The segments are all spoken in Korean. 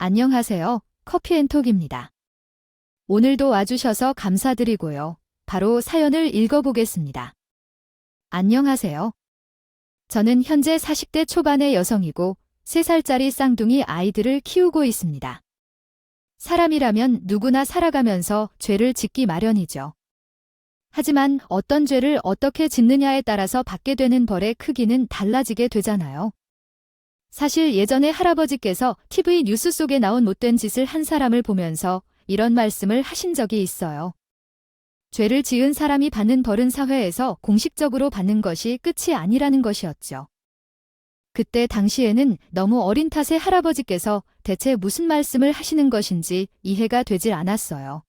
안녕하세요. 커피앤톡입니다. 오늘도 와주셔서 감사드리고요. 바로 사연을 읽어보겠습니다. 안녕하세요. 저는 현재 40대 초반의 여성이고 3살짜리 쌍둥이 아이들을 키우고 있습니다. 사람이라면 누구나 살아가면서 죄를 짓기 마련이죠. 하지만 어떤 죄를 어떻게 짓느냐에 따라서 받게 되는 벌의 크기는 달라지게 되잖아요. 사실 예전에 할아버지께서 TV 뉴스 속에 나온 못된 짓을 한 사람을 보면서 이런 말씀을 하신 적이 있어요. 죄를 지은 사람이 받는 벌은 사회에서 공식적으로 받는 것이 끝이 아니라는 것이었죠. 그때 당시에는 너무 어린 탓에 할아버지께서 대체 무슨 말씀을 하시는 것인지 이해가 되질 않았어요.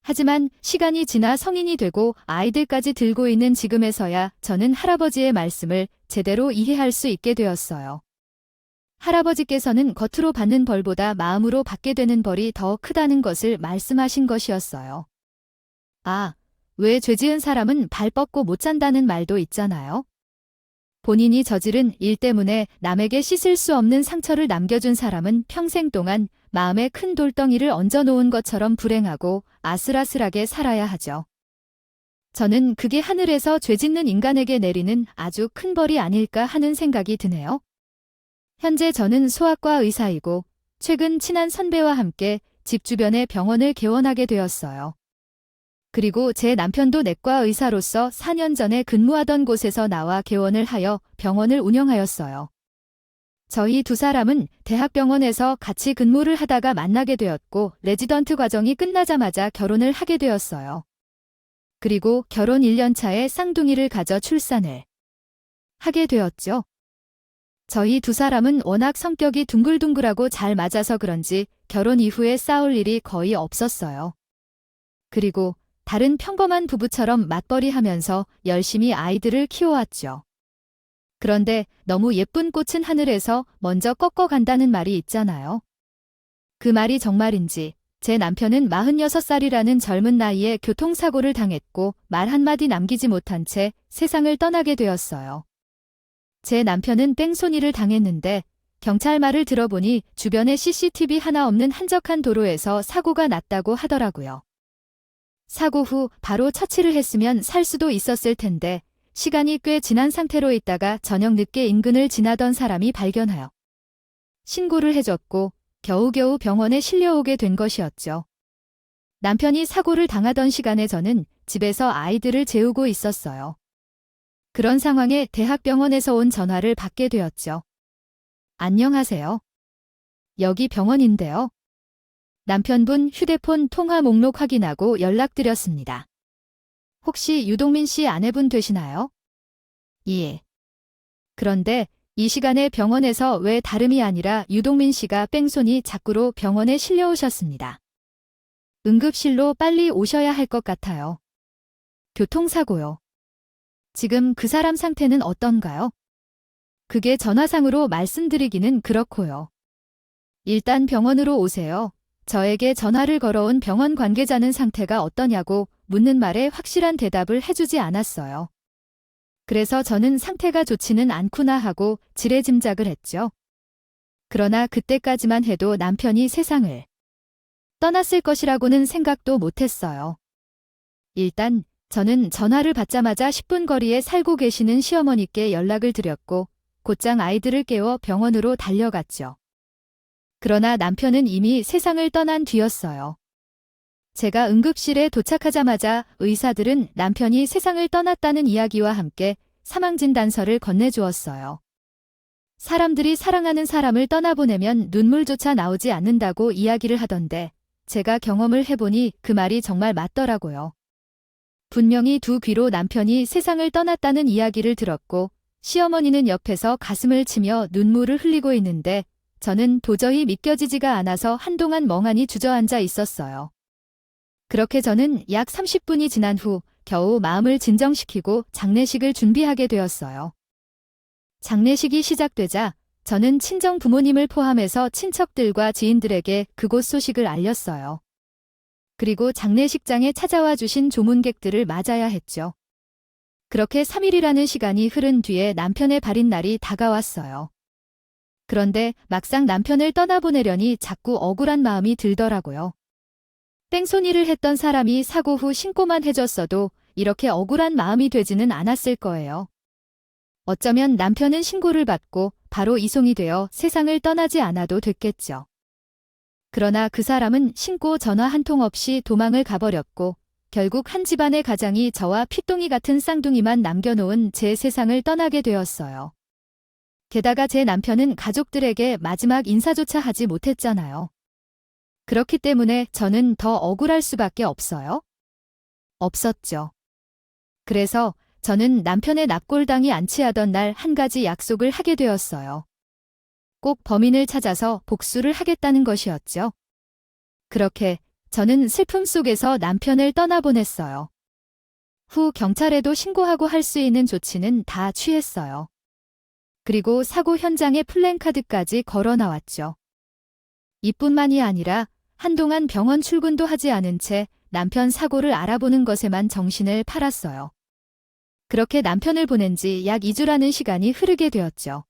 하지만 시간이 지나 성인이 되고 아이들까지 들고 있는 지금에서야 저는 할아버지의 말씀을 제대로 이해할 수 있게 되었어요. 할아버지께서는 겉으로 받는 벌보다 마음으로 받게 되는 벌이 더 크다는 것을 말씀하신 것이었어요. 왜 죄 지은 사람은 발 뻗고 못 잔다는 말도 있잖아요. 본인이 저지른 일 때문에 남에게 씻을 수 없는 상처를 남겨준 사람은 평생 동안 마음에 큰 돌덩이를 얹어놓은 것처럼 불행하고 아슬아슬하게 살아야 하죠. 저는 그게 하늘에서 죄 짓는 인간에게 내리는 아주 큰 벌이 아닐까 하는 생각이 드네요. 현재 저는 소아과 의사이고 최근 친한 선배와 함께 집 주변에 병원을 개원하게 되었어요. 그리고 제 남편도 내과 의사로서 4년 전에 근무하던 곳에서 나와 개원을 하여 병원을 운영하였어요. 저희 두 사람은 대학병원에서 같이 근무를 하다가 만나게 되었고 레지던트 과정이 끝나자마자 결혼을 하게 되었어요. 그리고 결혼 1년 차에 쌍둥이를 가져 출산을 하게 되었죠. 저희 두 사람은 워낙 성격이 둥글둥글하고 잘 맞아서 그런지 결혼 이후에 싸울 일이 거의 없었어요. 그리고 다른 평범한 부부처럼 맞벌이 하면서 열심히 아이들을 키워왔죠. 그런데 너무 예쁜 꽃은 하늘에서 먼저 꺾어간다는 말이 있잖아요. 그 말이 정말인지 제 남편은 46살이라는 젊은 나이에 교통사고를 당했고 말 한마디 남기지 못한 채 세상을 떠나게 되었어요. 제 남편은 뺑소니를 당했는데 경찰 말을 들어보니 주변에 CCTV 하나 없는 한적한 도로에서 사고가 났다고 하더라고요. 사고 후 바로 처치를 했으면 살 수도 있었을 텐데 시간이 꽤 지난 상태로 있다가 저녁 늦게 인근을 지나던 사람이 발견하여 신고를 해줬고 겨우겨우 병원에 실려오게 된 것이었죠. 남편이 사고를 당하던 시간에 저는 집에서 아이들을 재우고 있었어요. 그런 상황에 대학병원에서 온 전화를 받게 되었죠. 안녕하세요. 여기 병원인데요. 남편분 휴대폰 통화 목록 확인하고 연락드렸습니다. 혹시 유동민 씨 아내분 되시나요? 예. 그런데 이 시간에 병원에서 왜 다름이 아니라 유동민 씨가 뺑소니 자꾸로 병원에 실려오셨습니다. 응급실로 빨리 오셔야 할 것 같아요. 교통사고요. 지금 그 사람 상태는 어떤가요? 그게 전화상으로 말씀드리기는 그렇고요. 일단 병원으로 오세요. 저에게 전화를 걸어온 병원 관계자는 상태가 어떠냐고 묻는 말에 확실한 대답을 해주지 않았어요. 그래서 저는 상태가 좋지는 않구나 하고 지레짐작을 했죠. 그러나 그때까지만 해도 남편이 세상을 떠났을 것이라고는 생각도 못했어요. 일단 저는 전화를 받자마자 10분 거리에 살고 계시는 시어머니께 연락을 드렸고 곧장 아이들을 깨워 병원으로 달려갔죠. 그러나 남편은 이미 세상을 떠난 뒤였어요. 제가 응급실에 도착하자마자 의사들은 남편이 세상을 떠났다는 이야기와 함께 사망진단서를 건네주었어요. 사람들이 사랑하는 사람을 떠나보내면 눈물조차 나오지 않는다고 이야기를 하던데 제가 경험을 해보니 그 말이 정말 맞더라고요. 분명히 두 귀로 남편이 세상을 떠났다는 이야기를 들었고 시어머니는 옆에서 가슴을 치며 눈물을 흘리고 있는데 저는 도저히 믿겨지지가 않아서 한동안 멍하니 주저앉아 있었어요. 그렇게 저는 약 30분이 지난 후 겨우 마음을 진정시키고 장례식을 준비하게 되었어요. 장례식이 시작되자 저는 친정 부모님을 포함해서 친척들과 지인들에게 그곳 소식을 알렸어요. 그리고 장례식장에 찾아와 주신 조문객들을 맞아야 했죠. 그렇게 3일이라는 시간이 흐른 뒤에 남편의 발인 날이 다가왔어요. 그런데 막상 남편을 떠나보내려니 자꾸 억울한 마음이 들더라고요. 뺑소니를 했던 사람이 사고 후 신고만 해줬어도 이렇게 억울한 마음이 되지는 않았을 거예요. 어쩌면 남편은 신고를 받고 바로 이송이 되어 세상을 떠나지 않아도 됐겠죠. 그러나 그 사람은 신고 전화 한 통 없이 도망을 가버렸고 결국 한 집안의 가장이 저와 피똥이 같은 쌍둥이만 남겨놓은 제 세상을 떠나게 되었어요. 게다가 제 남편은 가족들에게 마지막 인사조차 하지 못했잖아요. 그렇기 때문에 저는 더 억울할 수밖에 없어요. 없었죠. 그래서 저는 남편의 납골당이 안치하던 날 한 가지 약속을 하게 되었어요. 꼭 범인을 찾아서 복수를 하겠다는 것이었죠. 그렇게 저는 슬픔 속에서 남편을 떠나보냈어요. 후 경찰에도 신고하고 할 수 있는 조치는 다 취했어요. 그리고 사고 현장에 플랜카드까지 걸어 나왔죠. 이뿐만이 아니라 한동안 병원 출근도 하지 않은 채 남편 사고를 알아보는 것에만 정신을 팔았어요. 그렇게 남편을 보낸 지 약 2주라는 시간이 흐르게 되었죠.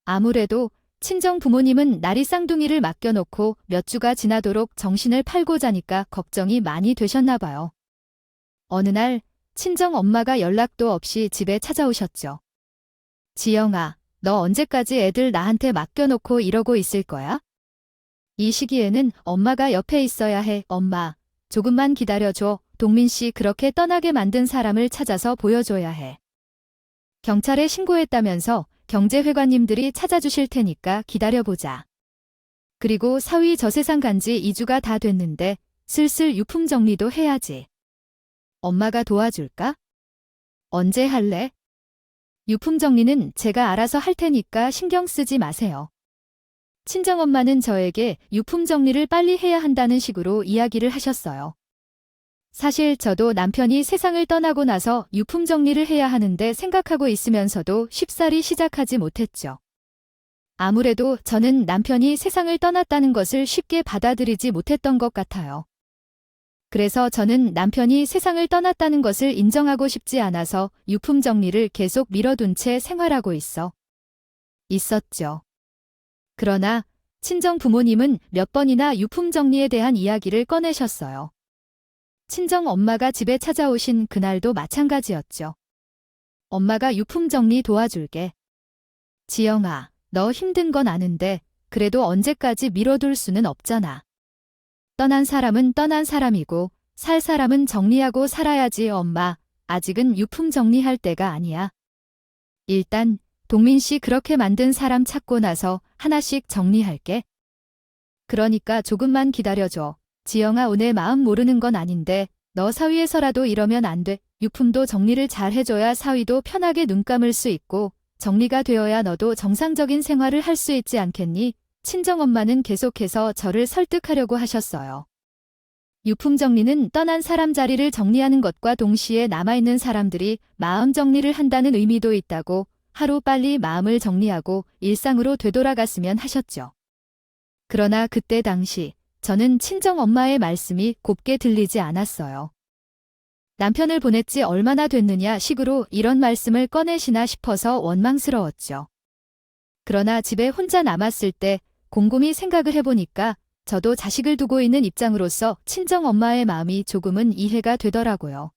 아무래도 친정 부모님은 나리 쌍둥이를 맡겨놓고 몇 주가 지나도록 정신을 팔고 자니까 걱정이 많이 되셨나 봐요. 어느 날 친정 엄마가 연락도 없이 집에 찾아오셨죠. 지영아, 너 언제까지 애들 나한테 맡겨놓고 이러고 있을 거야? 이 시기에는 엄마가 옆에 있어야 해. 엄마, 조금만 기다려줘. 동민 씨 그렇게 떠나게 만든 사람을 찾아서 보여줘야 해. 경찰에 신고했다면서 경제회관님들이 찾아주실 테니까 기다려보자. 그리고 사위 저 세상 간지 2주가 다 됐는데 슬슬 유품 정리도 해야지. 엄마가 도와줄까? 언제 할래? 유품 정리는 제가 알아서 할 테니까 신경 쓰지 마세요. 친정엄마는 저에게 유품 정리를 빨리 해야 한다는 식으로 이야기를 하셨어요. 사실 저도 남편이 세상을 떠나고 나서 유품 정리를 해야 하는데 생각하고 있으면서도 쉽사리 시작하지 못했죠. 아무래도 저는 남편이 세상을 떠났다는 것을 쉽게 받아들이지 못했던 것 같아요. 그래서 저는 남편이 세상을 떠났다는 것을 인정하고 싶지 않아서 유품 정리를 계속 미뤄둔 채 생활하고 있었죠. 그러나 친정 부모님은 몇 번이나 유품 정리에 대한 이야기를 꺼내셨어요. 친정 엄마가 집에 찾아오신 그날도 마찬가지였죠. 엄마가 유품 정리 도와줄게. 지영아, 너 힘든 건 아는데 그래도 언제까지 미뤄둘 수는 없잖아. 떠난 사람은 떠난 사람이고 살 사람은 정리하고 살아야지. 엄마, 아직은 유품 정리할 때가 아니야. 일단 동민 씨 그렇게 만든 사람 찾고 나서 하나씩 정리할게. 그러니까 조금만 기다려줘. 지영아, 오늘 마음 모르는 건 아닌데 너 사위에서라도 이러면 안 돼. 유품도 정리를 잘 해줘야 사위도 편하게 눈 감을 수 있고 정리가 되어야 너도 정상적인 생활을 할 수 있지 않겠니? 친정엄마는 계속해서 저를 설득하려고 하셨어요. 유품 정리는 떠난 사람 자리를 정리하는 것과 동시에 남아있는 사람들이 마음 정리를 한다는 의미도 있다고 하루빨리 마음을 정리하고 일상으로 되돌아갔으면 하셨죠. 그러나 그때 당시 저는 친정엄마의 말씀이 곱게 들리지 않았어요. 남편을 보냈지 얼마나 됐느냐 식으로 이런 말씀을 꺼내시나 싶어서 원망스러웠죠. 그러나 집에 혼자 남았을 때 곰곰이 생각을 해보니까 저도 자식을 두고 있는 입장으로서 친정엄마의 마음이 조금은 이해가 되더라고요.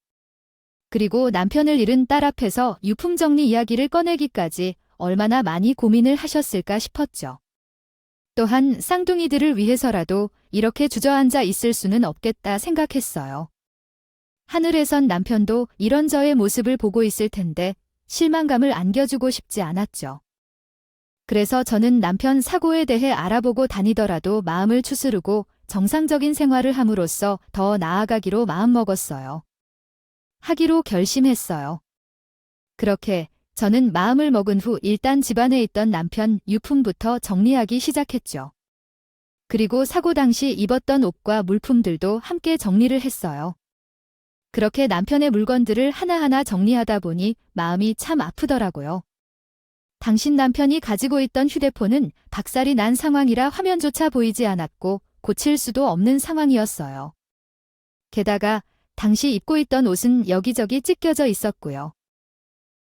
그리고 남편을 잃은 딸 앞에서 유품 정리 이야기를 꺼내기까지 얼마나 많이 고민을 하셨을까 싶었죠. 또한 쌍둥이들을 위해서라도 이렇게 주저앉아 있을 수는 없겠다 생각했어요. 하늘에선 남편도 이런 저의 모습을 보고 있을 텐데 실망감을 안겨주고 싶지 않았죠. 그래서 저는 남편 사고에 대해 알아보고 다니더라도 마음을 추스르고 정상적인 생활을 함으로써 더 나아가기로 마음먹었어요. 하기로 결심했어요. 그렇게 저는 마음을 먹은 후 일단 집안에 있던 남편 유품부터 정리하기 시작했죠. 그리고 사고 당시 입었던 옷과 물품들도 함께 정리를 했어요. 그렇게 남편의 물건들을 하나하나 정리하다 보니 마음이 참 아프더라고요. 당신 남편이 가지고 있던 휴대폰은 박살이 난 상황이라 화면조차 보이지 않았고 고칠 수도 없는 상황이었어요. 게다가 당시 입고 있던 옷은 여기저기 찢겨져 있었고요.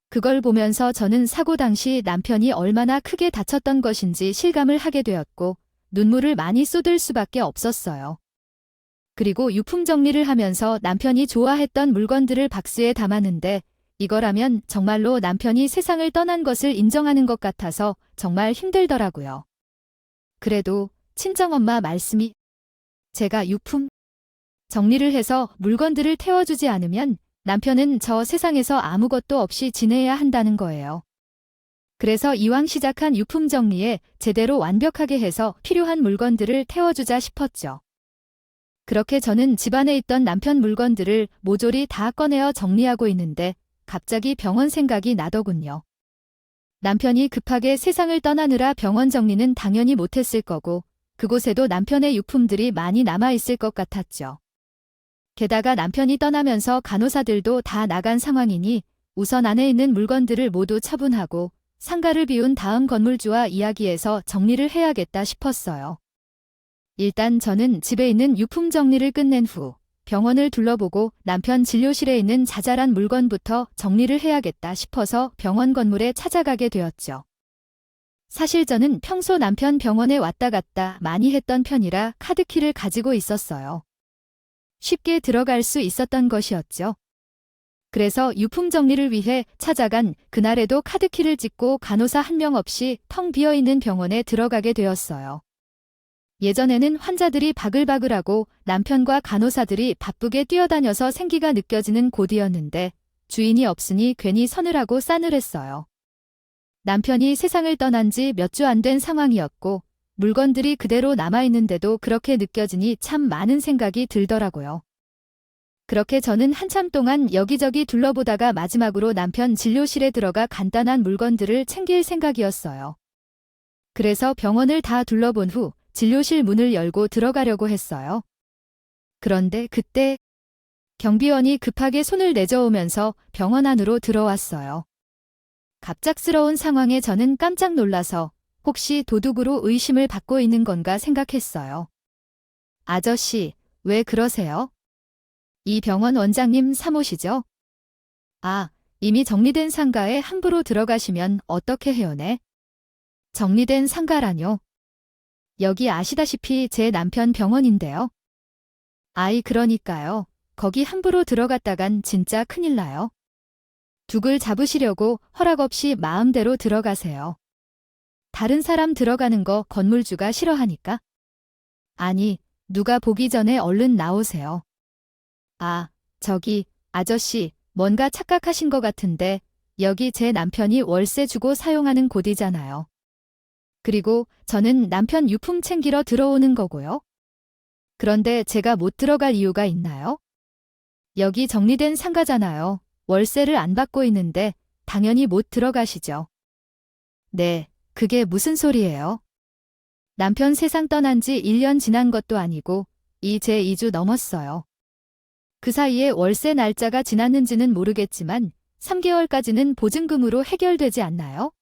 그걸 보면서 저는 사고 당시 남편이 얼마나 크게 다쳤던 것인지 실감을 하게 되었고 눈물을 많이 쏟을 수밖에 없었어요. 그리고 유품 정리를 하면서 남편이 좋아했던 물건들을 박스에 담았는데 이거라면 정말로 남편이 세상을 떠난 것을 인정하는 것 같아서 정말 힘들더라고요. 그래도 친정엄마 말씀이 제가 유품 정리를 해서 물건들을 태워주지 않으면 남편은 저 세상에서 아무것도 없이 지내야 한다는 거예요. 그래서 이왕 시작한 유품 정리에 제대로 완벽하게 해서 필요한 물건들을 태워주자 싶었죠. 그렇게 저는 집안에 있던 남편 물건들을 모조리 다 꺼내어 정리하고 있는데 갑자기 병원 생각이 나더군요. 남편이 급하게 세상을 떠나느라 병원 정리는 당연히 못했을 거고 그곳에도 남편의 유품들이 많이 남아있을 것 같았죠. 게다가 남편이 떠나면서 간호사들도 다 나간 상황이니 우선 안에 있는 물건들을 모두 처분하고 상가를 비운 다음 건물주와 이야기해서 정리를 해야겠다 싶었어요. 일단 저는 집에 있는 유품 정리를 끝낸 후 병원을 둘러보고 남편 진료실에 있는 자잘한 물건부터 정리를 해야겠다 싶어서 병원 건물에 찾아가게 되었죠. 사실 저는 평소 남편 병원에 왔다 갔다 많이 했던 편이라 카드키를 가지고 있었어요. 쉽게 들어갈 수 있었던 것이었죠. 그래서 유품 정리를 위해 찾아간 그날에도 카드키를 찍고 간호사 한 명 없이 텅 비어있는 병원에 들어가게 되었어요. 예전에는 환자들이 바글바글하고 남편과 간호사들이 바쁘게 뛰어다녀서 생기가 느껴지는 곳이었는데 주인이 없으니 괜히 서늘하고 싸늘했어요. 남편이 세상을 떠난 지 몇 주 안 된 상황이었고 물건들이 그대로 남아있는데도 그렇게 느껴지니 참 많은 생각이 들더라고요. 그렇게 저는 한참 동안 여기저기 둘러보다가 마지막으로 남편 진료실에 들어가 간단한 물건들을 챙길 생각이었어요. 그래서 병원을 다 둘러본 후 진료실 문을 열고 들어가려고 했어요. 그런데 그때 경비원이 급하게 손을 내저으면서 병원 안으로 들어왔어요. 갑작스러운 상황에 저는 깜짝 놀라서 혹시 도둑으로 의심을 받고 있는 건가 생각했어요. 아저씨, 왜 그러세요? 이 병원 원장님 사모시죠? 아, 이미 정리된 상가에 함부로 들어가시면 어떻게 해요, 네? 정리된 상가라뇨? 여기 아시다시피 제 남편 병원인데요. 아이 그러니까요. 거기 함부로 들어갔다간 진짜 큰일 나요. 둑을 잡으시려고 허락 없이 마음대로 들어가세요. 다른 사람 들어가는 거 건물주가 싫어하니까? 아니, 누가 보기 전에 얼른 나오세요. 아, 저기, 아저씨, 뭔가 착각하신 것 같은데 여기 제 남편이 월세 주고 사용하는 곳이잖아요. 그리고 저는 남편 유품 챙기러 들어오는 거고요. 그런데 제가 못 들어갈 이유가 있나요? 여기 정리된 상가잖아요. 월세를 안 받고 있는데 당연히 못 들어가시죠. 네, 그게 무슨 소리예요? 남편 세상 떠난 지 1년 지난 것도 아니고 이제 2주 넘었어요. 그 사이에 월세 날짜가 지났는지는 모르겠지만 3개월까지는 보증금으로 해결되지 않나요?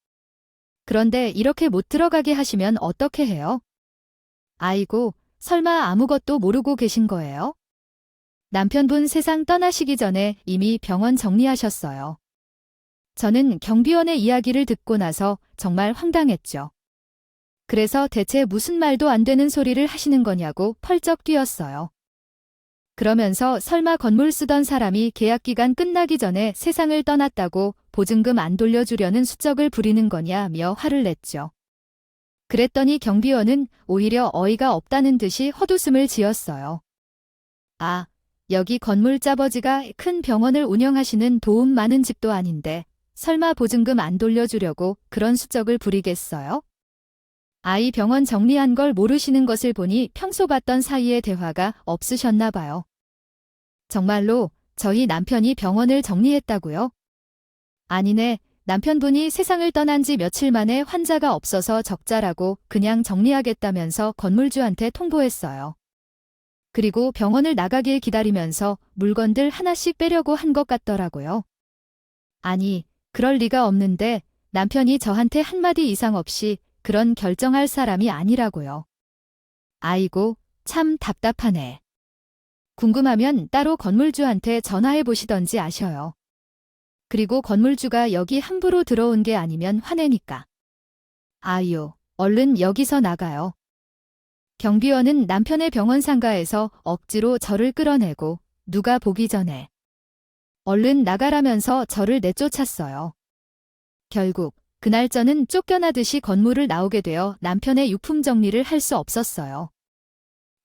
그런데 이렇게 못 들어가게 하시면 어떻게 해요? 아이고, 설마 아무것도 모르고 계신 거예요? 남편분 세상 떠나시기 전에 이미 병원 정리하셨어요. 저는 경비원의 이야기를 듣고 나서 정말 황당했죠. 그래서 대체 무슨 말도 안 되는 소리를 하시는 거냐고 펄쩍 뛰었어요. 그러면서 설마 건물 쓰던 사람이 계약기간 끝나기 전에 세상을 떠났다고 보증금 안 돌려주려는 수적을 부리는 거냐며 화를 냈죠. 그랬더니 경비원은 오히려 어이가 없다는 듯이 헛웃음을 지었어요. 아, 여기 건물 짜버지가 큰 병원을 운영하시는 도움 많은 집도 아닌데 설마 보증금 안 돌려주려고 그런 수적을 부리겠어요? 아이 병원 정리한 걸 모르시는 것을 보니 평소 봤던 사이의 대화가 없으셨나 봐요. 정말로 저희 남편이 병원을 정리했다고요? 아니네, 남편분이 세상을 떠난 지 며칠 만에 환자가 없어서 적자라고 그냥 정리하겠다면서 건물주한테 통보했어요. 그리고 병원을 나가길 기다리면서 물건들 하나씩 빼려고 한 것 같더라고요. 아니, 그럴 리가 없는데 남편이 저한테 한마디 이상 없이 그런 결정할 사람이 아니라고요. 아이고, 참 답답하네. 궁금하면 따로 건물주한테 전화해 보시던지 아셔요. 그리고 건물주가 여기 함부로 들어온 게 아니면 화내니까. 아유, 얼른 여기서 나가요. 경비원은 남편의 병원 상가에서 억지로 저를 끌어내고 누가 보기 전에 얼른 나가라면서 저를 내쫓았어요. 결국 그날 저는 쫓겨나듯이 건물을 나오게 되어 남편의 유품 정리를 할 수 없었어요.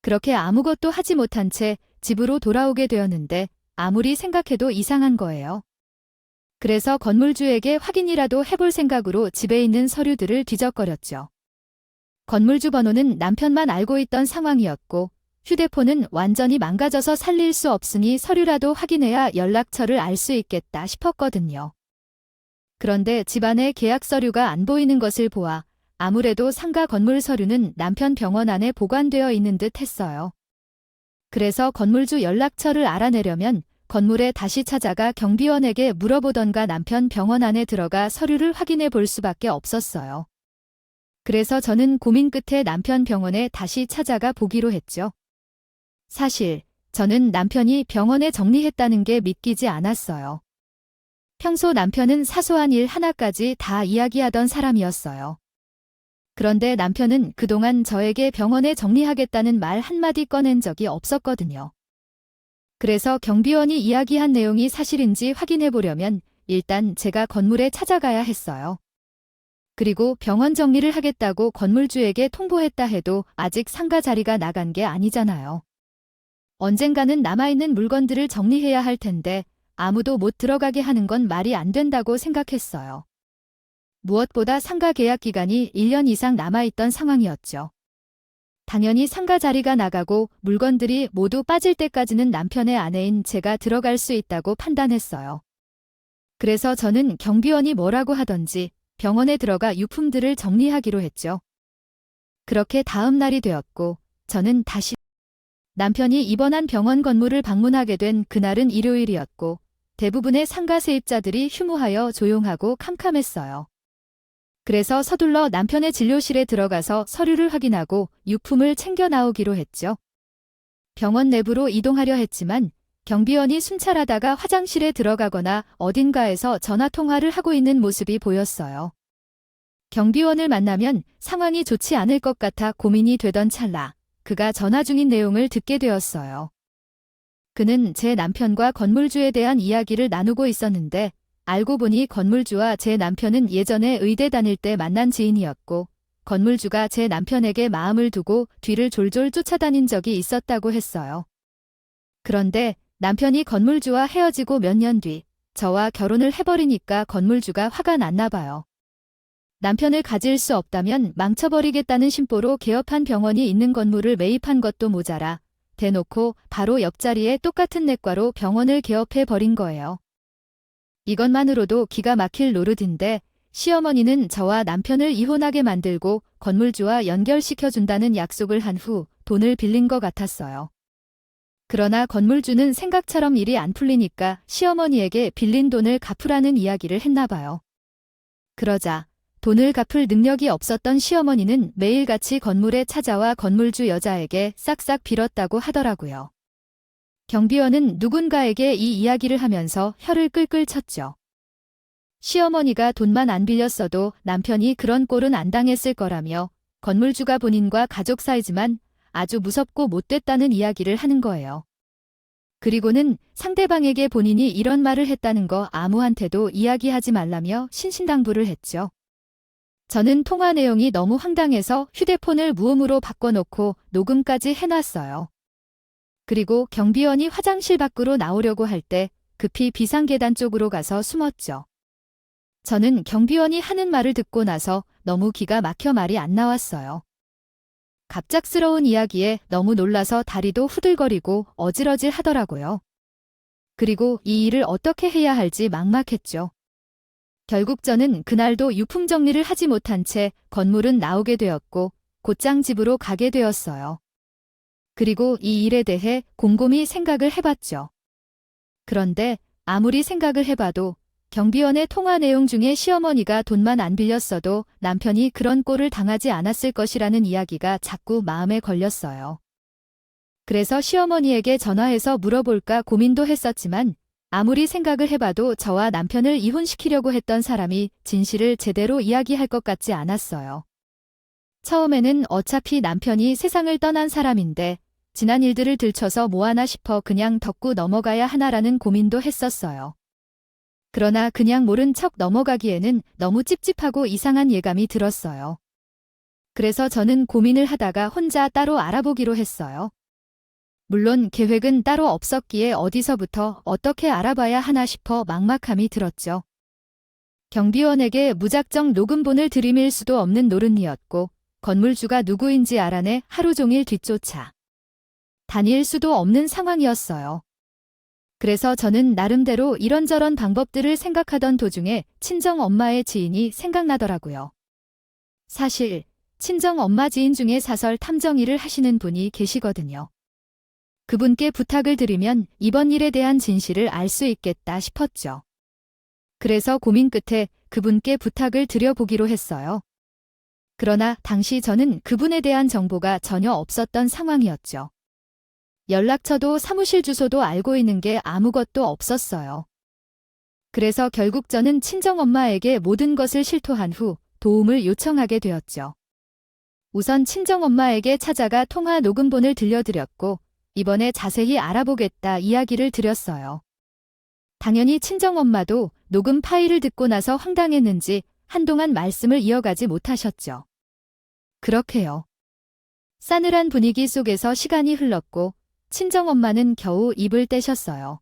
그렇게 아무것도 하지 못한 채 집으로 돌아오게 되었는데 아무리 생각해도 이상한 거예요. 그래서 건물주에게 확인이라도 해볼 생각으로 집에 있는 서류들을 뒤적거렸죠. 건물주 번호는 남편만 알고 있던 상황이었고 휴대폰은 완전히 망가져서 살릴 수 없으니 서류라도 확인해야 연락처를 알 수 있겠다 싶었거든요. 그런데 집안에 계약 서류가 안 보이는 것을 보아 아무래도 상가 건물 서류는 남편 병원 안에 보관되어 있는 듯 했어요. 그래서 건물주 연락처를 알아내려면 건물에 다시 찾아가 경비원에게 물어보던가 남편 병원 안에 들어가 서류를 확인해 볼 수밖에 없었어요. 그래서 저는 고민 끝에 남편 병원에 다시 찾아가 보기로 했죠. 사실 저는 남편이 병원에 정리했다는 게 믿기지 않았어요. 평소 남편은 사소한 일 하나까지 다 이야기하던 사람이었어요. 그런데 남편은 그동안 저에게 병원에 정리하겠다는 말 한마디 꺼낸 적이 없었거든요. 그래서 경비원이 이야기한 내용이 사실인지 확인해 보려면 일단 제가 건물에 찾아가야 했어요. 그리고 병원 정리를 하겠다고 건물주에게 통보했다 해도 아직 상가 자리가 나간 게 아니잖아요. 언젠가는 남아있는 물건들을 정리해야 할 텐데 아무도 못 들어가게 하는 건 말이 안 된다고 생각했어요. 무엇보다 상가 계약 기간이 1년 이상 남아있던 상황이었죠. 당연히 상가 자리가 나가고 물건들이 모두 빠질 때까지는 남편의 아내인 제가 들어갈 수 있다고 판단했어요. 그래서 저는 경비원이 뭐라고 하던지 병원에 들어가 유품들을 정리하기로 했죠. 그렇게 다음 날이 되었고 저는 다시 남편이 입원한 병원 건물을 방문하게 된 그날은 일요일이었고 대부분의 상가 세입자들이 휴무하여 조용하고 캄캄했어요. 그래서 서둘러 남편의 진료실에 들어가서 서류를 확인하고 유품을 챙겨 나오기로 했죠. 병원 내부로 이동하려 했지만 경비원이 순찰하다가 화장실에 들어가거나 어딘가에서 전화통화를 하고 있는 모습이 보였어요. 경비원을 만나면 상황이 좋지 않을 것 같아 고민이 되던 찰나 그가 전화 중인 내용을 듣게 되었어요. 그는 제 남편과 건물주에 대한 이야기를 나누고 있었는데 알고 보니 건물주와 제 남편은 예전에 의대 다닐 때 만난 지인이었고 건물주가 제 남편에게 마음을 두고 뒤를 졸졸 쫓아다닌 적이 있었다고 했어요. 그런데 남편이 건물주와 헤어지고 몇 년 뒤 저와 결혼을 해버리니까 건물주가 화가 났나 봐요. 남편을 가질 수 없다면 망쳐버리겠다는 심보로 개업한 병원이 있는 건물을 매입한 것도 모자라 대놓고 바로 옆자리에 똑같은 내과로 병원을 개업해버린 거예요. 이것만으로도 기가 막힐 노릇인데 시어머니는 저와 남편을 이혼하게 만들고 건물주와 연결시켜준다는 약속을 한 후 돈을 빌린 것 같았어요. 그러나 건물주는 생각처럼 일이 안 풀리니까 시어머니에게 빌린 돈을 갚으라는 이야기를 했나 봐요. 그러자 돈을 갚을 능력이 없었던 시어머니는 매일같이 건물에 찾아와 건물주 여자에게 싹싹 빌었다고 하더라고요. 경비원은 누군가에게 이 이야기를 하면서 혀를 끌끌 쳤죠. 시어머니가 돈만 안 빌렸어도 남편이 그런 꼴은 안 당했을 거라며 건물주가 본인과 가족 사이지만 아주 무섭고 못됐다는 이야기를 하는 거예요. 그리고는 상대방에게 본인이 이런 말을 했다는 거 아무한테도 이야기하지 말라며 신신당부를 했죠. 저는 통화 내용이 너무 황당해서 휴대폰을 무음으로 바꿔놓고 녹음까지 해놨어요. 그리고 경비원이 화장실 밖으로 나오려고 할 때 급히 비상계단 쪽으로 가서 숨었죠. 저는 경비원이 하는 말을 듣고 나서 너무 기가 막혀 말이 안 나왔어요. 갑작스러운 이야기에 너무 놀라서 다리도 후들거리고 어질어질 하더라고요. 그리고 이 일을 어떻게 해야 할지 막막했죠. 결국 저는 그날도 유품 정리를 하지 못한 채 건물은 나오게 되었고 곧장 집으로 가게 되었어요. 그리고 이 일에 대해 곰곰이 생각을 해봤죠. 그런데 아무리 생각을 해봐도 경비원의 통화 내용 중에 시어머니가 돈만 안 빌렸어도 남편이 그런 꼴을 당하지 않았을 것이라는 이야기가 자꾸 마음에 걸렸어요. 그래서 시어머니에게 전화해서 물어볼까 고민도 했었지만 아무리 생각을 해봐도 저와 남편을 이혼시키려고 했던 사람이 진실을 제대로 이야기할 것 같지 않았어요. 처음에는 어차피 남편이 세상을 떠난 사람인데 지난 일들을 들춰서 뭐하나 싶어 그냥 덮고 넘어가야 하나라는 고민도 했었어요. 그러나 그냥 모른 척 넘어가기에는 너무 찝찝하고 이상한 예감이 들었어요. 그래서 저는 고민을 하다가 혼자 따로 알아보기로 했어요. 물론 계획은 따로 없었기에 어디서부터 어떻게 알아봐야 하나 싶어 막막함이 들었죠. 경비원에게 무작정 녹음본을 들이밀 수도 없는 노릇이었고 건물주가 누구인지 알아내 하루 종일 뒤쫓아 다닐 수도 없는 상황이었어요. 그래서 저는 나름대로 이런저런 방법들을 생각하던 도중에 친정엄마의 지인이 생각나더라고요. 사실 친정엄마 지인 중에 사설 탐정 일을 하시는 분이 계시거든요. 그분께 부탁을 드리면 이번 일에 대한 진실을 알 수 있겠다 싶었죠. 그래서 고민 끝에 그분께 부탁을 드려보기로 했어요. 그러나 당시 저는 그분에 대한 정보가 전혀 없었던 상황이었죠. 연락처도 사무실 주소도 알고 있는 게 아무것도 없었어요. 그래서 결국 저는 친정엄마에게 모든 것을 실토한 후 도움을 요청하게 되었죠. 우선 친정엄마에게 찾아가 통화 녹음본을 들려드렸고 이번에 자세히 알아보겠다 이야기를 드렸어요. 당연히 친정엄마도 녹음 파일을 듣고 나서 황당했는지 한동안 말씀을 이어가지 못하셨죠. 그렇게요. 싸늘한 분위기 속에서 시간이 흘렀고 친정엄마는 겨우 입을 떼셨어요.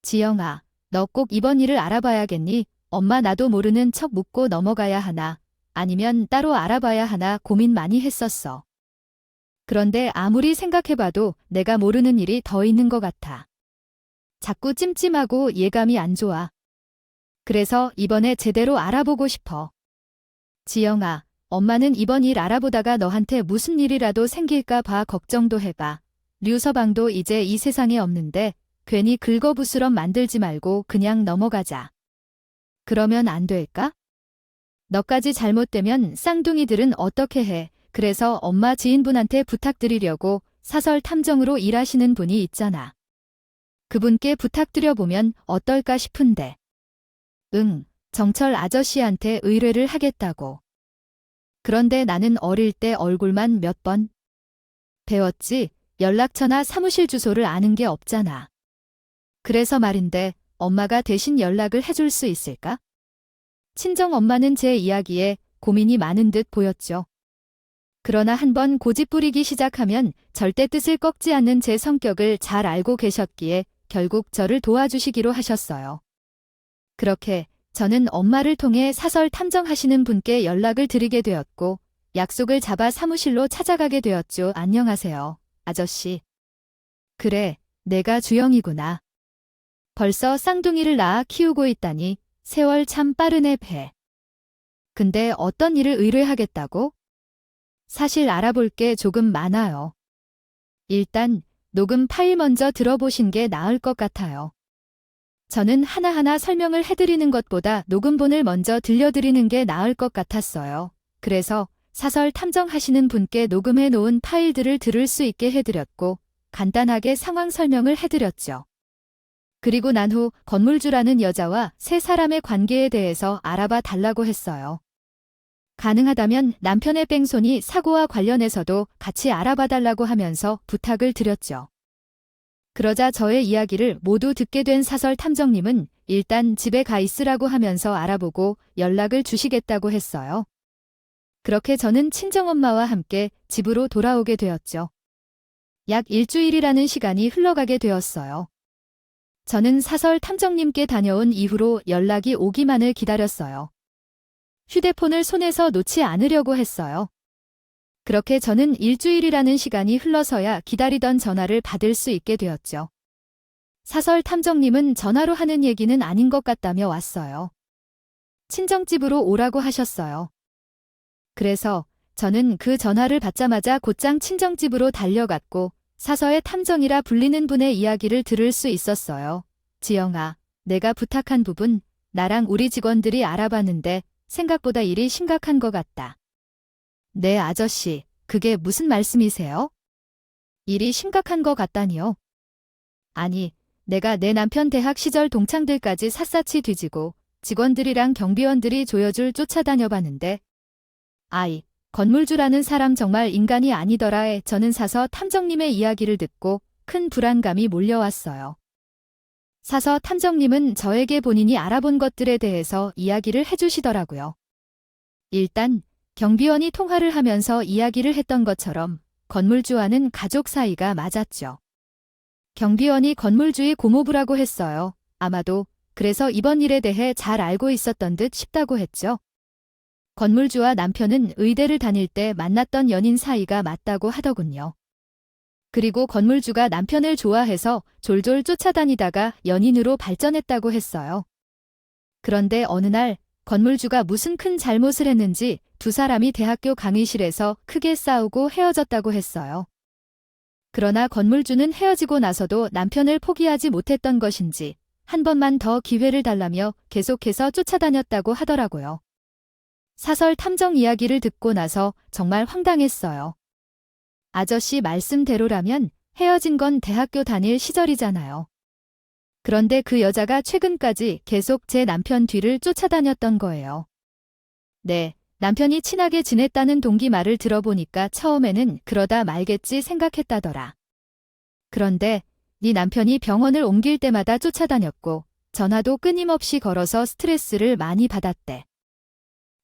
지영아, 너 꼭 이번 일을 알아봐야겠니? 엄마 나도 모르는 척 묻고 넘어가야 하나? 아니면 따로 알아봐야 하나 고민 많이 했었어. 그런데 아무리 생각해봐도 내가 모르는 일이 더 있는 것 같아. 자꾸 찜찜하고 예감이 안 좋아. 그래서 이번에 제대로 알아보고 싶어. 지영아, 엄마는 이번 일 알아보다가 너한테 무슨 일이라도 생길까 봐 걱정도 해봐. 류서방도 이제 이 세상에 없는데 괜히 긁어부스럼 만들지 말고 그냥 넘어가자. 그러면 안 될까? 너까지 잘못되면 쌍둥이들은 어떻게 해? 그래서 엄마 지인분한테 부탁드리려고 사설 탐정으로 일하시는 분이 있잖아. 그분께 부탁드려보면 어떨까 싶은데. 응, 정철 아저씨한테 의뢰를 하겠다고. 그런데 나는 어릴 때 얼굴만 몇 번 배웠지 연락처나 사무실 주소를 아는 게 없잖아. 그래서 말인데 엄마가 대신 연락을 해줄 수 있을까? 친정엄마는 제 이야기에 고민이 많은 듯 보였죠. 그러나 한번 고집 부리기 시작하면 절대 뜻을 꺾지 않는 제 성격을 잘 알고 계셨기에 결국 저를 도와주시기로 하셨어요. 그렇게 저는 엄마를 통해 사설 탐정하시는 분께 연락을 드리게 되었고 약속을 잡아 사무실로 찾아가게 되었죠. 안녕하세요, 아저씨. 그래, 내가 주영이구나. 벌써 쌍둥이를 낳아 키우고 있다니 세월 참 빠르네 배. 근데 어떤 일을 의뢰하겠다고? 사실 알아볼 게 조금 많아요. 일단 녹음 파일 먼저 들어보신 게 나을 것 같아요. 저는 하나하나 설명을 해드리는 것보다 녹음본을 먼저 들려드리는 게 나을 것 같았어요. 그래서 사설 탐정하시는 분께 녹음해 놓은 파일들을 들을 수 있게 해드렸고 간단하게 상황 설명을 해드렸죠. 그리고 난 후 건물주라는 여자와 세 사람의 관계에 대해서 알아봐 달라고 했어요. 가능하다면 남편의 뺑소니 사고와 관련해서도 같이 알아봐 달라고 하면서 부탁을 드렸죠. 그러자 저의 이야기를 모두 듣게 된 사설 탐정님은 일단 집에 가 있으라고 하면서 알아보고 연락을 주시겠다고 했어요. 그렇게 저는 친정엄마와 함께 집으로 돌아오게 되었죠. 약 일주일이라는 시간이 흘러가게 되었어요. 저는 사설 탐정님께 다녀온 이후로 연락이 오기만을 기다렸어요. 휴대폰을 손에서 놓지 않으려고 했어요. 그렇게 저는 일주일이라는 시간이 흘러서야 기다리던 전화를 받을 수 있게 되었죠. 사설 탐정님은 전화로 하는 얘기는 아닌 것 같다며 왔어요. 친정집으로 오라고 하셨어요. 그래서 저는 그 전화를 받자마자 곧장 친정집으로 달려갔고 사서의 탐정이라 불리는 분의 이야기를 들을 수 있었어요. 지영아, 내가 부탁한 부분 나랑 우리 직원들이 알아봤는데 생각보다 일이 심각한 것 같다. 네, 아저씨, 그게 무슨 말씀이세요? 일이 심각한 것 같다니요? 아니, 내가 내 남편 대학 시절 동창들까지 샅샅이 뒤지고 직원들이랑 경비원들이 조여줄 쫓아다녀봤는데 건물주라는 사람 정말 인간이 아니더라에 저는 사서 탐정님의 이야기를 듣고 큰 불안감이 몰려왔어요. 사서 탐정님은 저에게 본인이 알아본 것들에 대해서 이야기를 해주시더라고요. 일단 경비원이 통화를 하면서 이야기를 했던 것처럼 건물주와는 가족 사이가 맞았죠. 경비원이 건물주의 고모부라고 했어요. 아마도 그래서 이번 일에 대해 잘 알고 있었던 듯 싶다고 했죠. 건물주와 남편은 의대를 다닐 때 만났던 연인 사이가 맞다고 하더군요. 그리고 건물주가 남편을 좋아해서 졸졸 쫓아다니다가 연인으로 발전했다고 했어요. 그런데 어느 날 건물주가 무슨 큰 잘못을 했는지 두 사람이 대학교 강의실에서 크게 싸우고 헤어졌다고 했어요. 그러나 건물주는 헤어지고 나서도 남편을 포기하지 못했던 것인지 한 번만 더 기회를 달라며 계속해서 쫓아다녔다고 하더라고요. 사설 탐정 이야기를 듣고 나서 정말 황당했어요. 아저씨 말씀대로라면 헤어진 건 대학교 다닐 시절이잖아요. 그런데 그 여자가 최근까지 계속 제 남편 뒤를 쫓아다녔던 거예요. 네, 남편이 친하게 지냈다는 동기 말을 들어보니까 처음에는 그러다 말겠지 생각했다더라. 그런데 네 남편이 병원을 옮길 때마다 쫓아다녔고 전화도 끊임없이 걸어서 스트레스를 많이 받았대.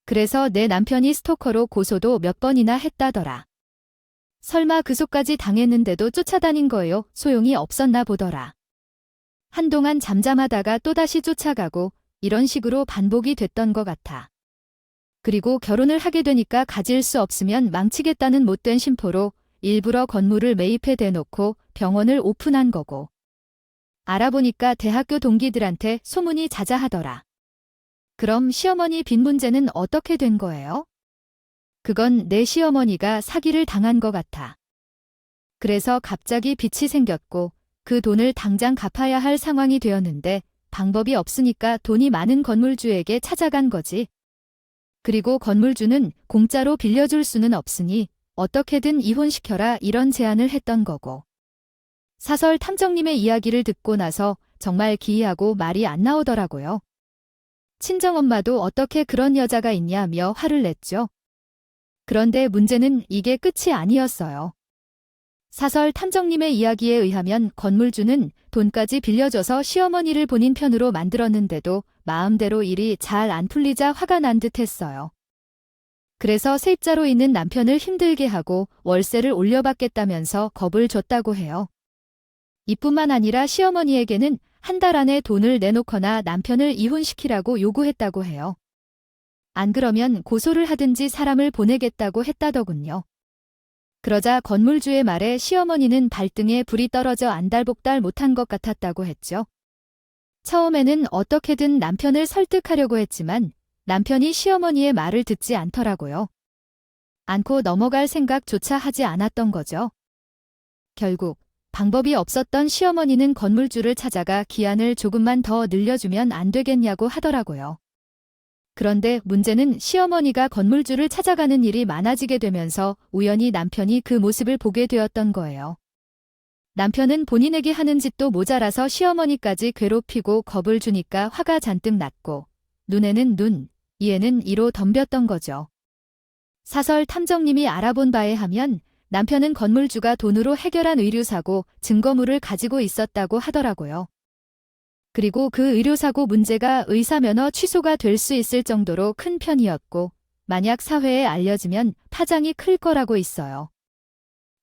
그래서 내 남편이 스토커로 고소도 몇 번이나 했다더라. 설마 그 속까지 당했는데도 쫓아다닌 거요? 소용이 없었나 보더라. 한동안 잠잠하다가 또다시 쫓아가고 이런 식으로 반복이 됐던 것 같아. 그리고 결혼을 하게 되니까 가질 수 없으면 망치겠다는 못된 심포로 일부러 건물을 매입해 대놓고 병원을 오픈한 거고. 알아보니까 대학교 동기들한테 소문이 자자하더라. 그럼 시어머니 빚 문제는 어떻게 된 거예요? 그건 내 시어머니가 사기를 당한 것 같아. 그래서 갑자기 빚이 생겼고 그 돈을 당장 갚아야 할 상황이 되었는데 방법이 없으니까 돈이 많은 건물주에게 찾아간 거지. 그리고 건물주는 공짜로 빌려줄 수는 없으니 어떻게든 이혼시켜라 이런 제안을 했던 거고. 사설 탐정님의 이야기를 듣고 나서 정말 기이하고 말이 안 나오더라고요. 친정엄마도 어떻게 그런 여자가 있냐며 화를 냈죠. 그런데 문제는 이게 끝이 아니었어요. 사설 탐정님의 이야기에 의하면 건물주는 돈까지 빌려줘서 시어머니를 본인 편으로 만들었는데도 마음대로 일이 잘 안 풀리자 화가 난 듯 했어요. 그래서 세입자로 있는 남편을 힘들게 하고 월세를 올려받겠다면서 겁을 줬다고 해요. 이뿐만 아니라 시어머니에게는 한 달 안에 돈을 내놓거나 남편을 이혼시키라고 요구했다고 해요. 안 그러면 고소를 하든지 사람을 보내겠다고 했다더군요. 그러자 건물주의 말에 시어머니는 발등에 불이 떨어져 안달복달 못한 것 같았다고 했죠. 처음에는 어떻게든 남편을 설득하려고 했지만 남편이 시어머니의 말을 듣지 않더라고요. 않고 넘어갈 생각조차 하지 않았던 거죠. 결국 방법이 없었던 시어머니는 건물주를 찾아가 기한을 조금만 더 늘려주면 안 되겠냐고 하더라고요. 그런데 문제는 시어머니가 건물주를 찾아가는 일이 많아지게 되면서 우연히 남편이 그 모습을 보게 되었던 거예요. 남편은 본인에게 하는 짓도 모자라서 시어머니까지 괴롭히고 겁을 주니까 화가 잔뜩 났고 눈에는 눈, 이에는 이로 덤볐던 거죠. 사설 탐정님이 알아본 바에 하면 남편은 건물주가 돈으로 해결한 의류사고 증거물을 가지고 있었다고 하더라고요. 그리고 그 의료사고 문제가 의사면허 취소가 될 수 있을 정도로 큰 편이었고 만약 사회에 알려지면 파장이 클 거라고 있어요.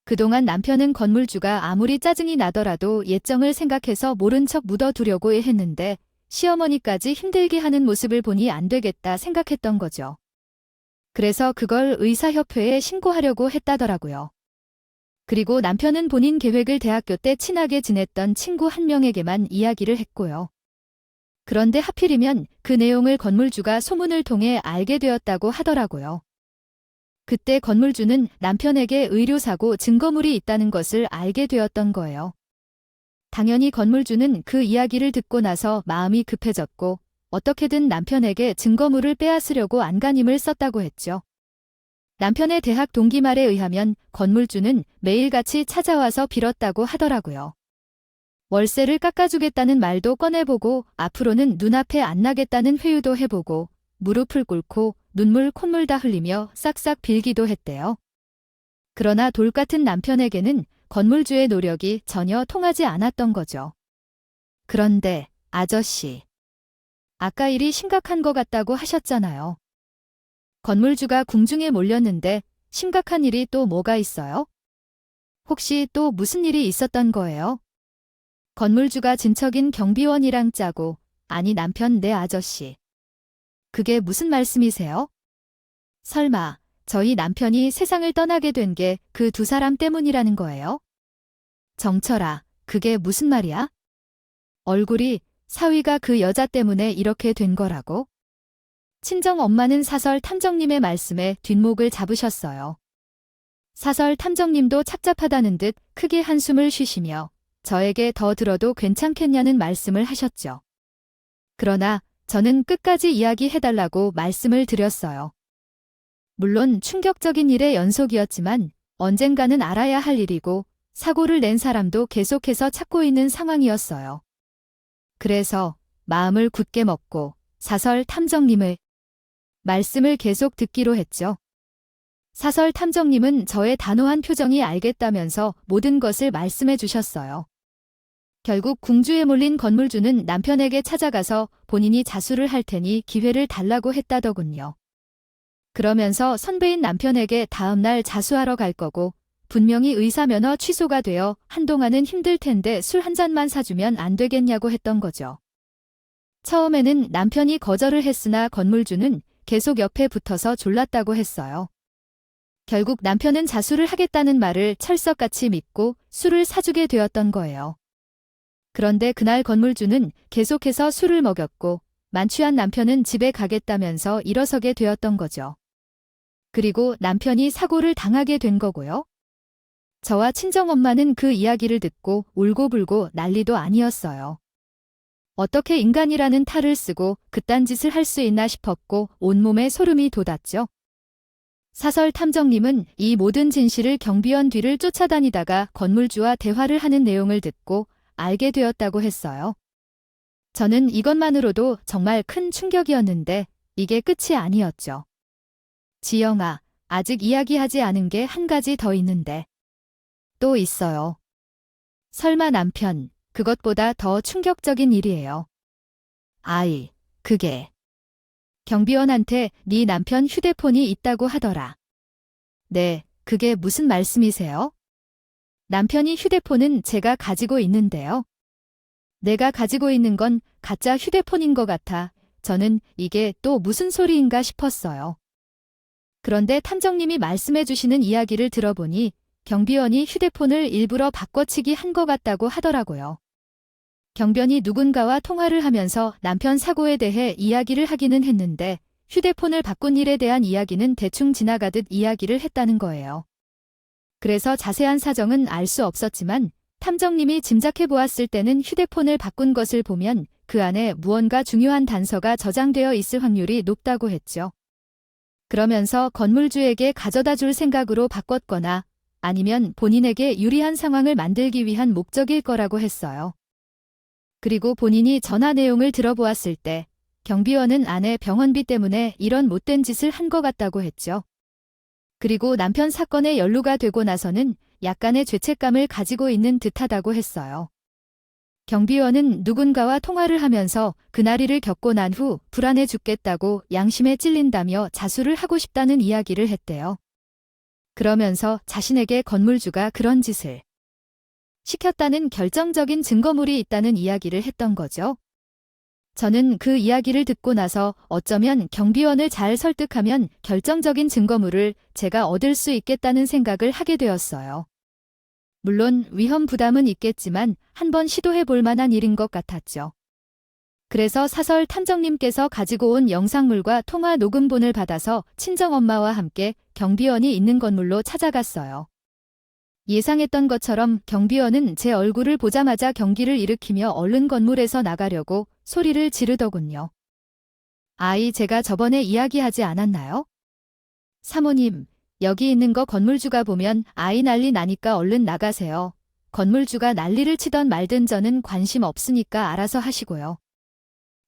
그동안 남편은 건물주가 아무리 짜증이 나더라도 예정을 생각해서 모른 척 묻어두려고 했는데 시어머니까지 힘들게 하는 모습을 보니 안 되겠다 생각했던 거죠. 그래서 그걸 의사협회에 신고하려고 했다더라고요. 그리고 남편은 본인 계획을 대학교 때 친하게 지냈던 친구 한 명에게만 이야기를 했고요. 그런데 하필이면 그 내용을 건물주가 소문을 통해 알게 되었다고 하더라고요. 그때 건물주는 남편에게 의료사고 증거물이 있다는 것을 알게 되었던 거예요. 당연히 건물주는 그 이야기를 듣고 나서 마음이 급해졌고 어떻게든 남편에게 증거물을 빼앗으려고 안간힘을 썼다고 했죠. 남편의 대학 동기 말에 의하면 건물주는 매일같이 찾아와서 빌었다고 하더라고요. 월세를 깎아주겠다는 말도 꺼내보고 앞으로는 눈앞에 안 나겠다는 회유도 해보고 무릎을 꿇고 눈물 콧물 다 흘리며 싹싹 빌기도 했대요. 그러나 돌같은 남편에게는 건물주의 노력이 전혀 통하지 않았던 거죠. 그런데 아저씨, 아까 일이 심각한 것 같다고 하셨잖아요. 건물주가 궁중에 몰렸는데 심각한 일이 또 뭐가 있어요? 혹시 또 무슨 일이 있었던 거예요? 건물주가 진척인 경비원이랑 짜고, 아니 남편 내 아저씨. 그게 무슨 말씀이세요? 설마 저희 남편이 세상을 떠나게 된 게 그 두 사람 때문이라는 거예요? 정철아, 그게 무슨 말이야? 얼굴이 사위가 그 여자 때문에 이렇게 된 거라고? 친정 엄마는 사설 탐정님의 말씀에 뒷목을 잡으셨어요. 사설 탐정님도 착잡하다는 듯 크게 한숨을 쉬시며 저에게 더 들어도 괜찮겠냐는 말씀을 하셨죠. 그러나 저는 끝까지 이야기해달라고 말씀을 드렸어요. 물론 충격적인 일의 연속이었지만 언젠가는 알아야 할 일이고 사고를 낸 사람도 계속해서 찾고 있는 상황이었어요. 그래서 마음을 굳게 먹고 사설 탐정님의 말씀을 계속 듣기로 했죠. 사설 탐정님은 저의 단호한 표정이 알겠다면서 모든 것을 말씀해 주셨어요. 결국 궁주에 몰린 건물주는 남편에게 찾아가서 본인이 자수를 할 테니 기회를 달라고 했다더군요. 그러면서 선배인 남편에게 다음날 자수하러 갈 거고 분명히 의사면허 취소가 되어 한동안은 힘들 텐데 술 한 잔만 사주면 안 되겠냐고 했던 거죠. 처음에는 남편이 거절을 했으나 건물주는 계속 옆에 붙어서 졸랐다고 했어요. 결국 남편은 자수를 하겠다는 말을 철석같이 믿고 술을 사주게 되었던 거예요. 그런데 그날 건물주는 계속해서 술을 먹였고 만취한 남편은 집에 가겠다면서 일어서게 되었던 거죠. 그리고 남편이 사고를 당하게 된 거고요. 저와 친정엄마는 그 이야기를 듣고 울고불고 난리도 아니었어요. 어떻게 인간이라는 탈을 쓰고 그딴 짓을 할 수 있나 싶었고 온몸에 소름이 돋았죠. 사설 탐정님은 이 모든 진실을 경비원 뒤를 쫓아다니다가 건물주와 대화를 하는 내용을 듣고 알게 되었다고 했어요. 저는 이것만으로도 정말 큰 충격이었는데 이게 끝이 아니었죠. 지영아, 아직 이야기하지 않은 게 한 가지 더 있는데. 또 있어요. 설마 남편, 그것보다 더 충격적인 일이에요. 아이, 그게. 경비원한테 네 남편 휴대폰이 있다고 하더라. 네, 그게 무슨 말씀이세요? 남편이 휴대폰은 제가 가지고 있는데요. 내가 가지고 있는 건 가짜 휴대폰인 것 같아 저는 이게 또 무슨 소리인가 싶었어요. 그런데 탐정님이 말씀해 주시는 이야기를 들어보니 경비원이 휴대폰을 일부러 바꿔치기 한 것 같다고 하더라고요. 경비원이 누군가와 통화를 하면서 남편 사고에 대해 이야기를 하기는 했는데 휴대폰을 바꾼 일에 대한 이야기는 대충 지나가듯 이야기를 했다는 거예요. 그래서 자세한 사정은 알 수 없었지만 탐정님이 짐작해 보았을 때는 휴대폰을 바꾼 것을 보면 그 안에 무언가 중요한 단서가 저장되어 있을 확률이 높다고 했죠. 그러면서 건물주에게 가져다 줄 생각으로 바꿨거나 아니면 본인에게 유리한 상황을 만들기 위한 목적일 거라고 했어요. 그리고 본인이 전화 내용을 들어보았을 때 경비원은 아내 병원비 때문에 이런 못된 짓을 한 것 같다고 했죠. 그리고 남편 사건에 연루가 되고 나서는 약간의 죄책감을 가지고 있는 듯하다고 했어요. 경비원은 누군가와 통화를 하면서 그날 일을 겪고 난 후 불안해 죽겠다고 양심에 찔린다며 자수를 하고 싶다는 이야기를 했대요. 그러면서 자신에게 건물주가 그런 짓을 시켰다는 결정적인 증거물이 있다는 이야기를 했던 거죠. 저는 그 이야기를 듣고 나서 어쩌면 경비원을 잘 설득하면 결정적인 증거물을 제가 얻을 수 있겠다는 생각을 하게 되었어요. 물론 위험 부담은 있겠지만 한번 시도해 볼 만한 일인 것 같았죠. 그래서 사설 탐정님께서 가지고 온 영상물과 통화 녹음본을 받아서 친정엄마와 함께 경비원이 있는 건물로 찾아갔어요. 예상했던 것처럼 경비원은 제 얼굴을 보자마자 경기를 일으키며 얼른 건물에서 나가려고 소리를 지르더군요. 아이, 제가 저번에 이야기하지 않았나요? 사모님, 여기 있는 거 건물주가 보면 아이 난리 나니까 얼른 나가세요. 건물주가 난리를 치던 말든 저는 관심 없으니까 알아서 하시고요.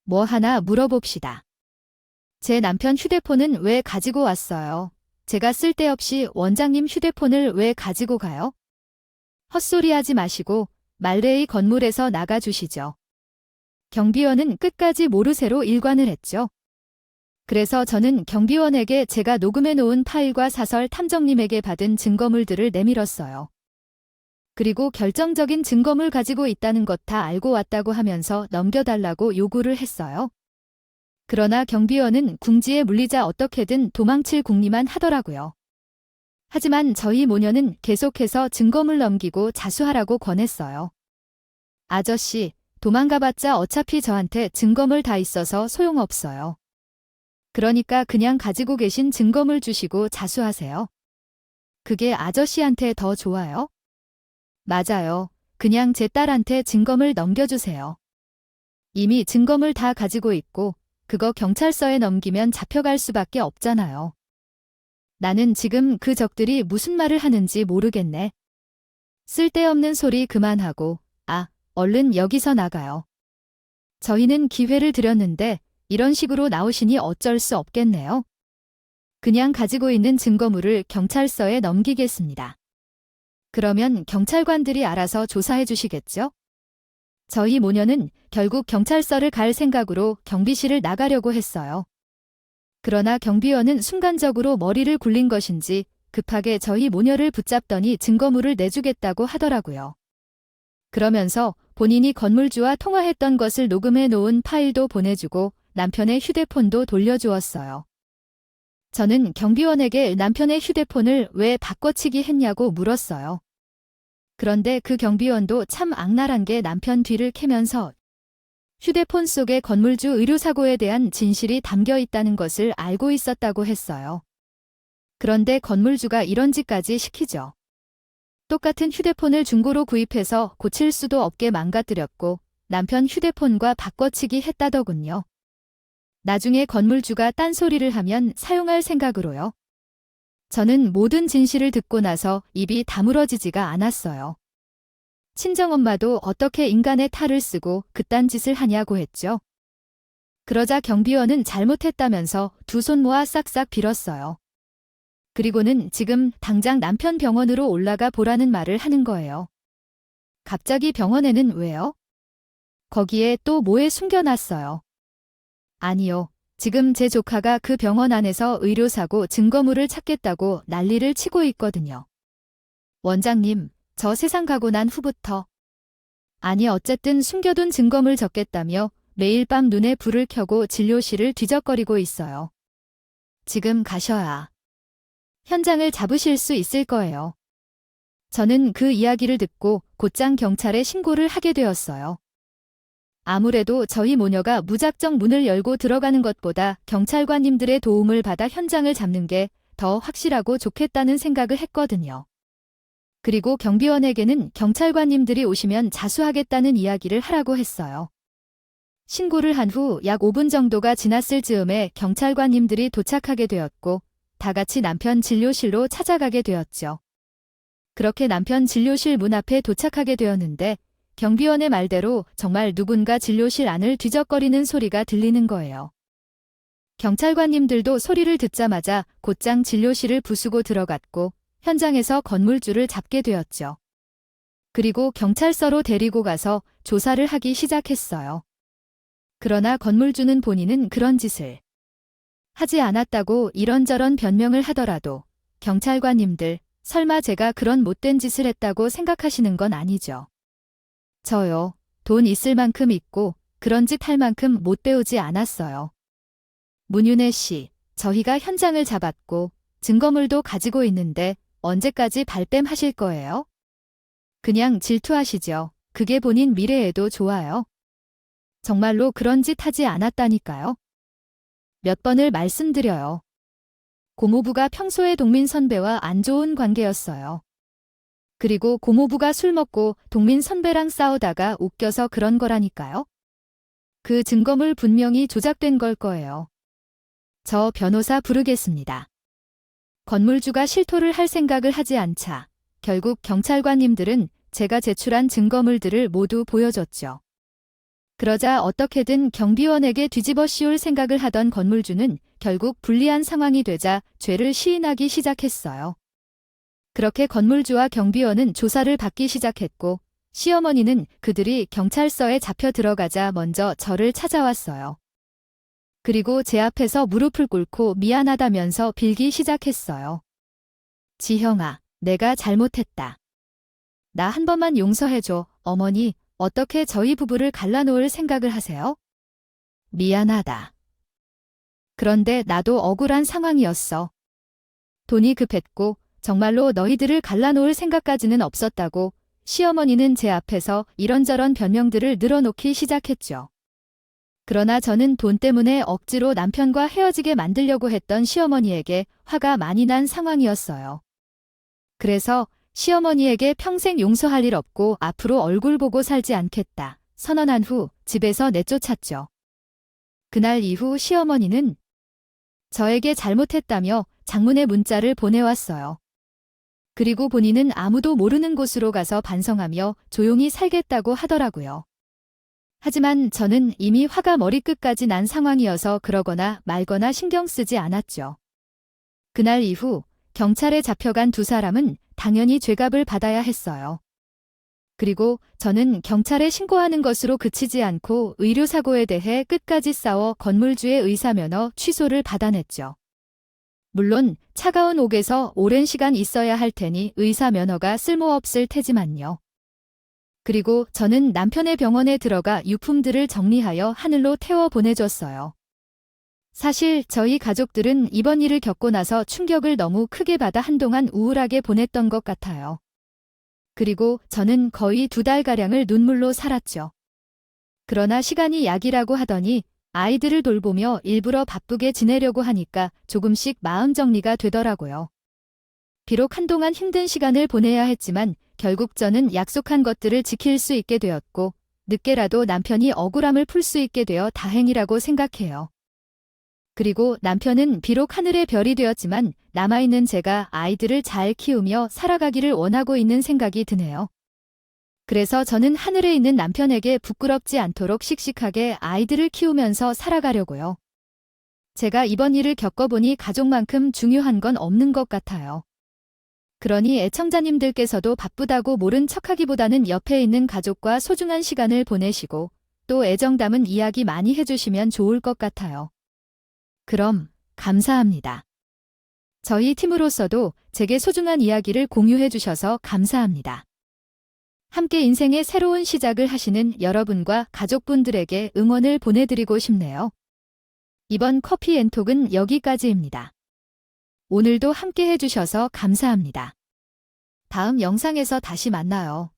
뭐 하나 물어봅시다. 제 남편 휴대폰은 왜 가지고 왔어요? 제가 쓸데없이 원장님 휴대폰을 왜 가지고 가요? 헛소리하지 마시고 말레이 건물에서 나가주시죠. 경비원은 끝까지 모르쇠로 일관을 했죠. 그래서 저는 경비원에게 제가 녹음해 놓은 파일과 사설 탐정님에게 받은 증거물들을 내밀었어요. 그리고 결정적인 증거물 가지고 있다는 것 다 알고 왔다고 하면서 넘겨달라고 요구를 했어요. 그러나 경비원은 궁지에 물리자 어떻게든 도망칠 궁리만 하더라고요. 하지만 저희 모녀는 계속해서 증거물 넘기고 자수하라고 권했어요. 아저씨, 도망가봤자 어차피 저한테 증거물 다 있어서 소용없어요. 그러니까 그냥 가지고 계신 증거물 주시고 자수하세요. 그게 아저씨한테 더 좋아요? 맞아요. 그냥 제 딸한테 증거물 넘겨주세요. 이미 증거물 다 가지고 있고 그거 경찰서에 넘기면 잡혀갈 수밖에 없잖아요. 나는 지금 그 적들이 무슨 말을 하는지 모르겠네. 쓸데없는 소리 그만하고 얼른 여기서 나가요. 저희는 기회를 드렸는데 이런 식으로 나오시니 어쩔 수 없겠네요. 그냥 가지고 있는 증거물을 경찰서에 넘기겠습니다. 그러면 경찰관들이 알아서 조사해 주시겠죠? 저희 모녀는 결국 경찰서를 갈 생각으로 경비실을 나가려고 했어요. 그러나 경비원은 순간적으로 머리를 굴린 것인지 급하게 저희 모녀를 붙잡더니 증거물을 내주겠다고 하더라고요. 그러면서 본인이 건물주와 통화했던 것을 녹음해 놓은 파일도 보내주고 남편의 휴대폰도 돌려주었어요. 저는 경비원에게 남편의 휴대폰을 왜 바꿔치기 했냐고 물었어요. 그런데 그 경비원도 참 악랄한 게 남편 뒤를 캐면서 휴대폰 속에 건물주 의료사고에 대한 진실이 담겨 있다는 것을 알고 있었다고 했어요. 그런데 건물주가 이런 짓까지 시키죠. 똑같은 휴대폰을 중고로 구입해서 고칠 수도 없게 망가뜨렸고 남편 휴대폰과 바꿔치기 했다더군요. 나중에 건물주가 딴소리를 하면 사용할 생각으로요. 저는 모든 진실을 듣고 나서 입이 다물어지지가 않았어요. 친정엄마도 어떻게 인간의 탈을 쓰고 그딴 짓을 하냐고 했죠. 그러자 경비원은 잘못했다면서 두 손 모아 싹싹 빌었어요. 그리고는 지금 당장 남편 병원으로 올라가 보라는 말을 하는 거예요. 갑자기 병원에는 왜요? 거기에 또 뭐에 숨겨놨어요? 아니요. 지금 제 조카가 그 병원 안에서 의료사고 증거물을 찾겠다고 난리를 치고 있거든요. 원장님, 저 세상 가고 난 후부터. 아니 어쨌든 숨겨둔 증거물 적겠다며 매일 밤 눈에 불을 켜고 진료실을 뒤적거리고 있어요. 지금 가셔야 현장을 잡으실 수 있을 거예요. 저는 그 이야기를 듣고 곧장 경찰에 신고를 하게 되었어요. 아무래도 저희 모녀가 무작정 문을 열고 들어가는 것보다 경찰관님들의 도움을 받아 현장을 잡는 게 더 확실하고 좋겠다는 생각을 했거든요. 그리고 경비원에게는 경찰관님들이 오시면 자수하겠다는 이야기를 하라고 했어요. 신고를 한 후 약 5분 정도가 지났을 즈음에 경찰관님들이 도착하게 되었고 다 같이 남편 진료실로 찾아가게 되었죠. 그렇게 남편 진료실 문 앞에 도착하게 되었는데 경비원의 말대로 정말 누군가 진료실 안을 뒤적거리는 소리가 들리는 거예요. 경찰관님들도 소리를 듣자마자 곧장 진료실을 부수고 들어갔고 현장에서 건물주를 잡게 되었죠. 그리고 경찰서로 데리고 가서 조사를 하기 시작했어요. 그러나 건물주는 본인은 그런 짓을 하지 않았다고 이런저런 변명을 하더라도 경찰관님들 설마 제가 그런 못된 짓을 했다고 생각하시는 건 아니죠. 저요. 돈 있을 만큼 있고 그런 짓 할 만큼 못 배우지 않았어요. 문윤혜 씨, 저희가 현장을 잡았고 증거물도 가지고 있는데 언제까지 발뺌하실 거예요? 그냥 질투하시죠. 그게 본인 미래에도 좋아요. 정말로 그런 짓 하지 않았다니까요. 몇 번을 말씀드려요. 고모부가 평소에 동민 선배와 안 좋은 관계였어요. 그리고 고모부가 술 먹고 동민 선배랑 싸우다가 웃겨서 그런 거라니까요. 그 증거물 분명히 조작된 걸 거예요. 저 변호사 부르겠습니다. 건물주가 실토를 할 생각을 하지 않자 결국 경찰관님들은 제가 제출한 증거물들을 모두 보여줬죠. 그러자 어떻게든 경비원에게 뒤집어 씌울 생각을 하던 건물주는 결국 불리한 상황이 되자 죄를 시인하기 시작했어요. 그렇게 건물주와 경비원은 조사를 받기 시작했고 시어머니는 그들이 경찰서에 잡혀 들어가자 먼저 저를 찾아왔어요. 그리고 제 앞에서 무릎을 꿇고 미안하다면서 빌기 시작했어요. 지형아, 내가 잘못했다. 나 한 번만 용서해줘. 어머니, 어떻게 저희 부부를 갈라놓을 생각을 하세요? 미안하다. 그런데 나도 억울한 상황이었어. 돈이 급했고 정말로 너희들을 갈라놓을 생각까지는 없었다고 시어머니는 제 앞에서 이런저런 변명들을 늘어놓기 시작했죠. 그러나 저는 돈 때문에 억지로 남편과 헤어지게 만들려고 했던 시어머니에게 화가 많이 난 상황이었어요. 그래서 시어머니에게 평생 용서할 일 없고 앞으로 얼굴 보고 살지 않겠다 선언한 후 집에서 내쫓았죠. 그날 이후 시어머니는 저에게 잘못했다며 장문의 문자를 보내왔어요. 그리고 본인은 아무도 모르는 곳으로 가서 반성하며 조용히 살겠다고 하더라고요. 하지만 저는 이미 화가 머리끝까지 난 상황이어서 그러거나 말거나 신경 쓰지 않았죠. 그날 이후 경찰에 잡혀간 두 사람은 당연히 죄값을 받아야 했어요. 그리고 저는 경찰에 신고하는 것으로 그치지 않고 의료사고에 대해 끝까지 싸워 건물주의 의사면허 취소를 받아냈죠. 물론 차가운 옥에서 오랜 시간 있어야 할 테니 의사면허가 쓸모없을 테지만요. 그리고 저는 남편의 병원에 들어가 유품들을 정리하여 하늘로 태워 보내줬어요. 사실 저희 가족들은 이번 일을 겪고 나서 충격을 너무 크게 받아 한동안 우울하게 보냈던 것 같아요. 그리고 저는 거의 2달가량을 눈물로 살았죠. 그러나 시간이 약이라고 하더니 아이들을 돌보며 일부러 바쁘게 지내려고 하니까 조금씩 마음 정리가 되더라고요. 비록 한동안 힘든 시간을 보내야 했지만 결국 저는 약속한 것들을 지킬 수 있게 되었고 늦게라도 남편이 억울함을 풀 수 있게 되어 다행이라고 생각해요. 그리고 남편은 비록 하늘의 별이 되었지만 남아있는 제가 아이들을 잘 키우며 살아가기를 원하고 있는 생각이 드네요. 그래서 저는 하늘에 있는 남편에게 부끄럽지 않도록 씩씩하게 아이들을 키우면서 살아가려고요. 제가 이번 일을 겪어보니 가족만큼 중요한 건 없는 것 같아요. 그러니 애청자님들께서도 바쁘다고 모른 척하기보다는 옆에 있는 가족과 소중한 시간을 보내시고 또 애정 담은 이야기 많이 해주시면 좋을 것 같아요. 그럼 감사합니다. 저희 팀으로서도 제게 소중한 이야기를 공유해 주셔서 감사합니다. 함께 인생의 새로운 시작을 하시는 여러분과 가족분들에게 응원을 보내드리고 싶네요. 이번 커피앤톡은 여기까지입니다. 오늘도 함께 해주셔서 감사합니다. 다음 영상에서 다시 만나요.